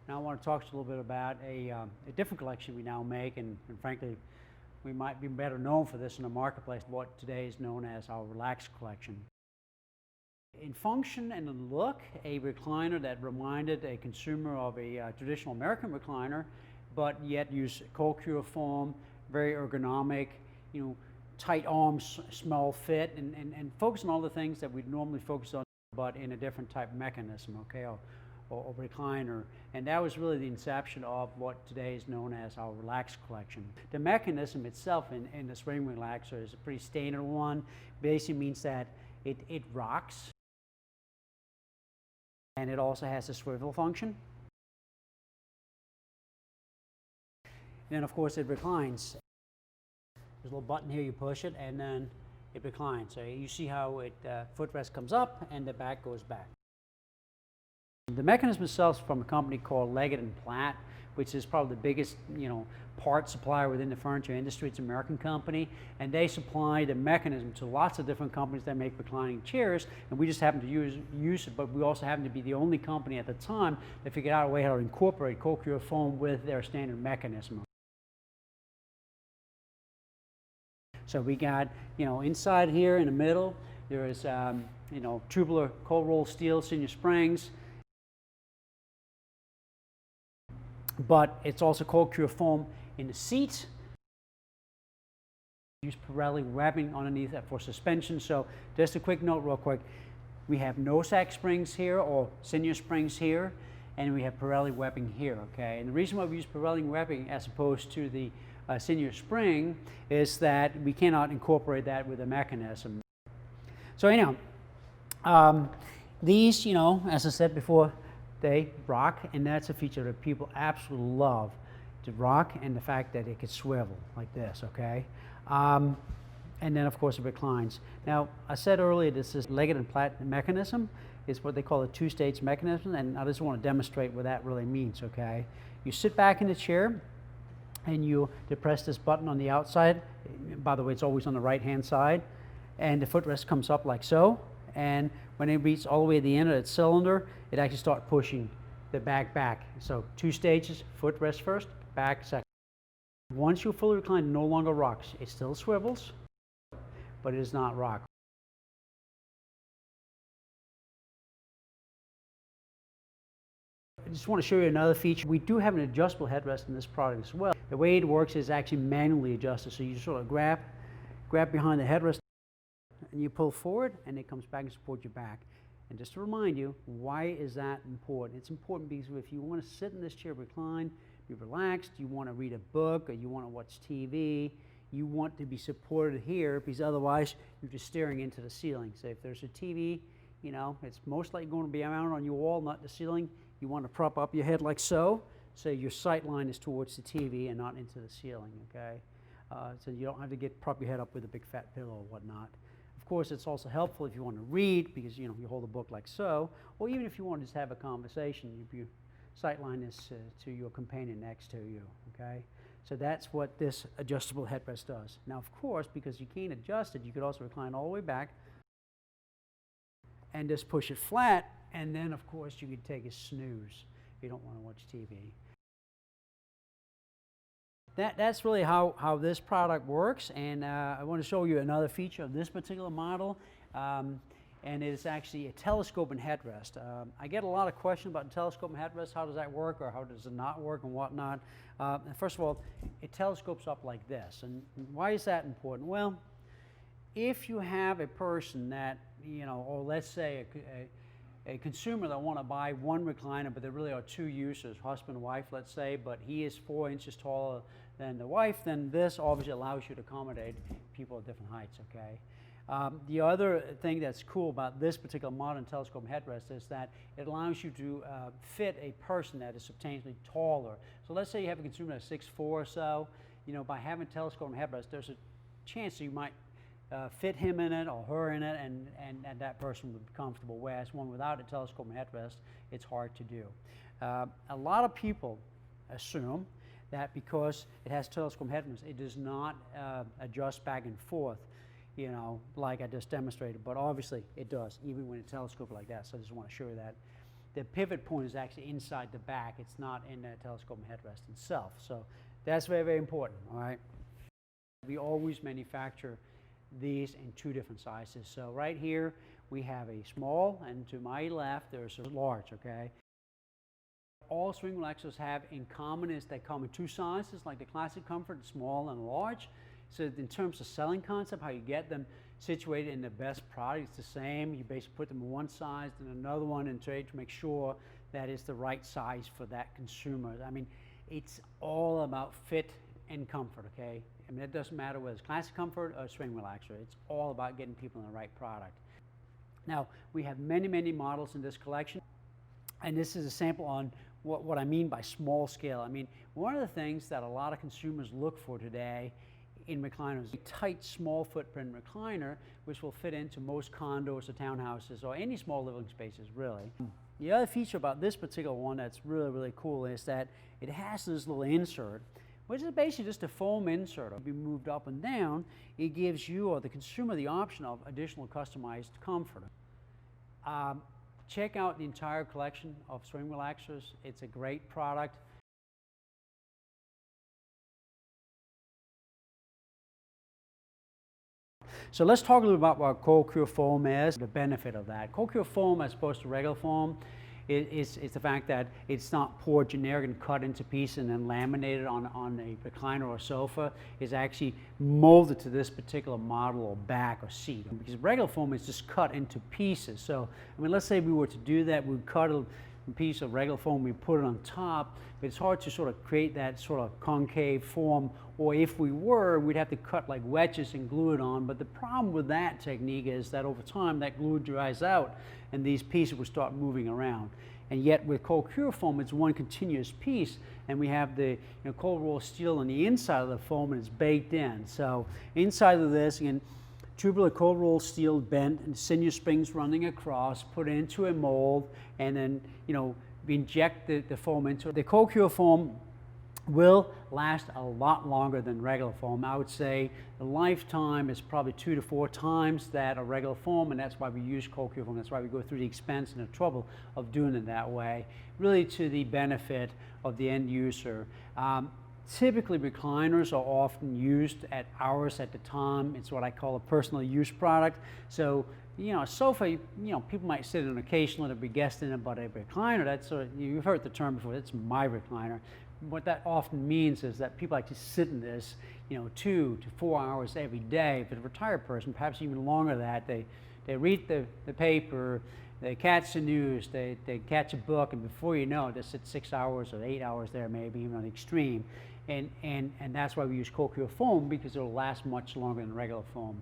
Now I want to talk to you a little bit about a different collection we now make, and frankly, we might be better known for this in the marketplace, what today is known as our Relax collection. In function and in look, a recliner that reminded a consumer of a traditional American recliner, but yet used cold cure foam, very ergonomic, tight arms, small fit, and focus on all the things that we'd normally focus on, but in a different type of mechanism, okay, or recliner. And that was really the inception of what today is known as our Relax collection. The mechanism itself in the spring relaxer is a pretty standard one. Basically means that it rocks, and it also has a swivel function. And then of course it reclines. There's a little button here, you push it, and then it reclines. So you see how it footrest comes up and the back goes back. The mechanism itself is from a company called Leggett & Platt, which is probably the biggest, part supplier within the furniture industry. It's an American company, and they supply the mechanism to lots of different companies that make reclining chairs, and we just happen to use it, but we also happen to be the only company at the time that figured out a way how to incorporate cold cure foam with their standard mechanism. So we got, inside here in the middle, there is, tubular cold rolled steel senior springs, but it's also cold cure foam in the seat. Use Pirelli webbing underneath that for suspension. So just a quick note real quick, we have no sack springs here or senior springs here, and we have Pirelli webbing here, okay? And the reason why we use Pirelli webbing as opposed to the senior spring is that we cannot incorporate that with a mechanism. So anyhow, these, as I said before, they rock, and that's a feature that people absolutely love, to rock, and the fact that it could swivel like this, okay? And then of course it reclines. Now I said earlier this is Leggett & Platt mechanism. It's what they call a two-stage mechanism, and I just want to demonstrate what that really means, okay? You sit back in the chair and you depress this button on the outside. By the way, it's always on the right-hand side, and the footrest comes up like so, and when it reaches all the way to the end of its cylinder, it actually starts pushing the back. So 2 stages, footrest first, back second. Once you fully recline, it no longer rocks. It still swivels, but it does not rock. I just want to show you another feature. We do have an adjustable headrest in this product as well. The way it works is actually manually adjusted. So you sort of grab behind the headrest, and you pull forward, and it comes back and supports your back. And just to remind you, why is that important? It's important because if you want to sit in this chair, recline, be relaxed, you want to read a book, or you want to watch TV, you want to be supported here, because otherwise you're just staring into the ceiling. So if there's a TV, it's most likely going to be mounted on your wall, not the ceiling. You want to prop up your head like so your sight line is towards the TV and not into the ceiling, okay? So you don't have to prop your head up with a big fat pillow or whatnot. Of course, it's also helpful if you want to read, because you hold a book like so, or even if you want to just have a conversation, your sight line is to your companion next to you, okay? So that's what this adjustable headrest does. Now, of course, because you can't adjust it, you could also recline all the way back and just push it flat, and then, of course, you could take a snooze if you don't want to watch TV. That's really how this product works, and I want to show you another feature of this particular model, and it is actually a telescoping headrest. I get a lot of questions about telescoping headrest. How does that work, or how does it not work, and whatnot? And first of all, it telescopes up like this, and why is that important? Well, if you have a person that, or let's say a consumer that want to buy one recliner, but there really are 2 users, husband and wife, let's say, but he is 4 inches taller than the wife, then this obviously allows you to accommodate people of different heights, okay? The other thing that's cool about this particular modern telescope headrest is that it allows you to fit a person that is substantially taller. So let's say you have a consumer that's 6'4" or so, by having a telescope headrest, there's a chance that you might fit him in it or her in it, and that person would be comfortable, whereas one without a telescope headrest, it's hard to do. A lot of people assume that because it has telescope headrest, it does not adjust back and forth, like I just demonstrated, but obviously it does, even when it telescopes like that, so I just want to show you that. the pivot point is actually inside the back. It's not in the telescoping headrest itself. So that's very, very important, all right? We always manufacture these in 2 different sizes. So right here, we have a small, and to my left, there's a large, okay? All swing relaxers have in common is they come in 2 sizes, like the Classic Comfort, small and large. So in terms of selling concept, how you get them situated in the best product, it's the same. You basically put them in one size, then another one, and try to make sure that it's the right size for that consumer. I mean, it's all about fit and comfort, okay? I mean, it doesn't matter whether it's Classic Comfort or swing relaxer. It's all about getting people in the right product. Now, we have many, many models in this collection, and this is a sample on what I mean by small scale. I mean, one of the things that a lot of consumers look for today in recliners, a tight, small footprint recliner, which will fit into most condos or townhouses or any small living spaces, really. The other feature about this particular one that's really, really cool is that it has this little insert, which is basically just a foam insert. It'll be moved up and down. It gives you or the consumer the option of additional customized comfort. Check out the entire collection of swing relaxers. It's a great product. So let's talk a little about what cold cure foam is, the benefit of that. Cold cure foam, as opposed to regular foam, is the fact that it's not poured generic and cut into pieces and then laminated on a recliner or sofa. It's actually molded to this particular model or back or seat. Because regular foam is just cut into pieces. So, I mean, let's say we were to do that, we'd cut a piece of regular foam, we put it on top, but it's hard to sort of create that sort of concave form, or if we were, we'd have to cut like wedges and glue it on. But the problem with that technique is that over time that glue dries out and these pieces will start moving around. And yet with cold cure foam, it's one continuous piece, and we have the cold rolled steel on the inside of the foam, and it's baked in. So inside of this, again, tubular cold rolled steel bent and sinew springs running across, put into a mold, and then we inject the foam into it. The cold cure foam will last a lot longer than regular foam. I would say the lifetime is probably 2 to 4 times that of regular foam, and that's why we use cold cure foam. That's why we go through the expense and the trouble of doing it that way, really to the benefit of the end user. Typically, recliners are often used at hours at the time. It's what I call a personal use product. So, a sofa, people might sit in occasionally to be guests in it, but a recliner, that's you've heard the term before, it's my recliner. What that often means is that people actually sit in this, 2 to 4 hours every day. But a retired person, perhaps even longer than that, they read the paper, they catch the news, they catch a book, and before you know it, they sit 6 hours or 8 hours there, maybe even on the extreme. And that's why we use cold cure foam, because it'll last much longer than regular foam.